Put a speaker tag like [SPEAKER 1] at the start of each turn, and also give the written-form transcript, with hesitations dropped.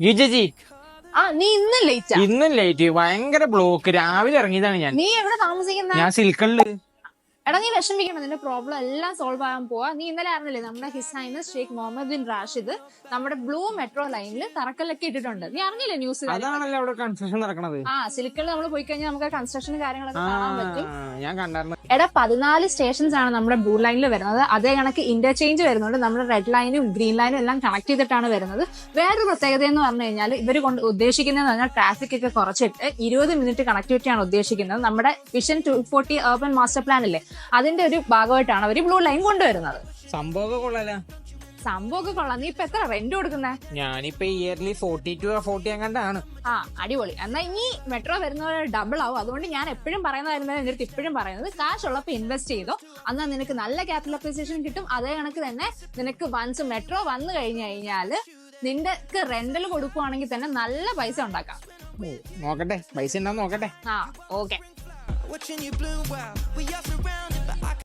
[SPEAKER 1] ചേച്ചി
[SPEAKER 2] നീ ഇന്ന് ലേറ്റാ?
[SPEAKER 1] ഇന്നും ലേറ്റ്, ഭയങ്കര ബ്ലോക്ക്. രാവിലെ ഇറങ്ങിയതാണ് ഞാൻ.
[SPEAKER 2] നീ എവിടെ താമസിക്കുന്ന?
[SPEAKER 1] ഞാൻ സിൽക്കണില്.
[SPEAKER 2] എടാ നീ വിഷമിക്കണം, നിന്റെ പ്രോബ്ലം എല്ലാം സോൾവ് ആകാൻ പോവാ. നീ ഇന്നലെ അറിഞ്ഞില്ലേ നമ്മുടെ his highness Sheikh Mohammed bin Rashid നമ്മുടെ ബ്ലൂ മെട്രോ ലൈനിൽ തറക്കല്ലൊക്കെ ഇട്ടിട്ടുണ്ട്. നീ അറിഞ്ഞില്ലേ ന്യൂസ്?
[SPEAKER 1] അതാണല്ലോ അവിടെ കൺസ്ട്രക്ഷൻ നടക്കണത്.
[SPEAKER 2] സിലിക്കണിൽ നമ്മൾ പോയി കഴിഞ്ഞാൽ നമുക്ക് കൺസ്ട്രക്ഷൻ കാര്യങ്ങളൊക്കെ കാണാൻ പറ്റും.
[SPEAKER 1] ഞാൻ കണ്ടായിരുന്നു.
[SPEAKER 2] എടാ 14 സ്റ്റേഷൻസ് ആണ് നമ്മുടെ ബ്ലൂ ലൈനിൽ വരുന്നത്. അതേ കണക്ക് ഇന്റർചേഞ്ച് വരുന്നുണ്ട്. നമ്മുടെ റെഡ് ലൈനും ഗ്രീൻ ലൈനും എല്ലാം കണക്ട് ചെയ്തിട്ടാണ് വരുന്നത്. വേറൊരു പ്രത്യേകത എന്ന് പറഞ്ഞു കഴിഞ്ഞാൽ ഇവർ ഉദ്ദേശിക്കുന്നതെന്ന് പറഞ്ഞാൽ ട്രാഫിക് ഒക്കെ കുറച്ചിട്ട് 20 മിനിറ്റ് കണക്ടിവിറ്റിയാണ് ഉദ്ദേശിക്കുന്നത്. നമ്മുടെ വിഷൻ 240 അർബൻ മാസ്റ്റർ പ്ലാൻ ഇല്ലേ, അതിന്റെ ഒരു ഭാഗമായിട്ടാണ് അവർ ബ്ലൂ ലൈൻ കൊണ്ടുവരുന്നത്.
[SPEAKER 1] സംഭവമൊക്കെ കൊള്ളാല.
[SPEAKER 2] സംഭവമൊക്കെ കൊള്ളാം. നീ ഇപ്പൊ എത്ര റെന്റ് കൊടുക്കുന്നേ?
[SPEAKER 1] ഞാനിപ്പോ ഇയർലി 40 അങ്ങാണ്ടാണ്.
[SPEAKER 2] അടിപൊളി. എന്നാൽ ഇനി മെട്രോ വരുന്നവരെ ഡബിൾ ആവും. അതുകൊണ്ട് ഞാൻ എപ്പോഴും പറയുന്നതായിരുന്നു, എന്റെ അടുത്ത് ഇപ്പോഴും പറയുന്നത്, കാശ് ഉള്ളപ്പോൾ ഇൻവെസ്റ്റ് ചെയ്തോ, എന്നാൽ നിനക്ക് നല്ല ക്യാപിറ്റൽ അപ്രീസിയേഷൻ കിട്ടും. അതേ കണക്ക് തന്നെ നിനക്ക് വൺസ് മെട്രോ വന്നു കഴിഞ്ഞു കഴിഞ്ഞാല് നിന്റെ റെന്റൽ കൊടുക്കുവാണെങ്കിൽ തന്നെ നല്ല പൈസ ഉണ്ടാക്കാം.
[SPEAKER 1] നോക്കട്ടെ, പൈസ ഉണ്ടാവും നോക്കട്ടെ.
[SPEAKER 2] Okay.
[SPEAKER 3] Watching you bloom while we are surrounded by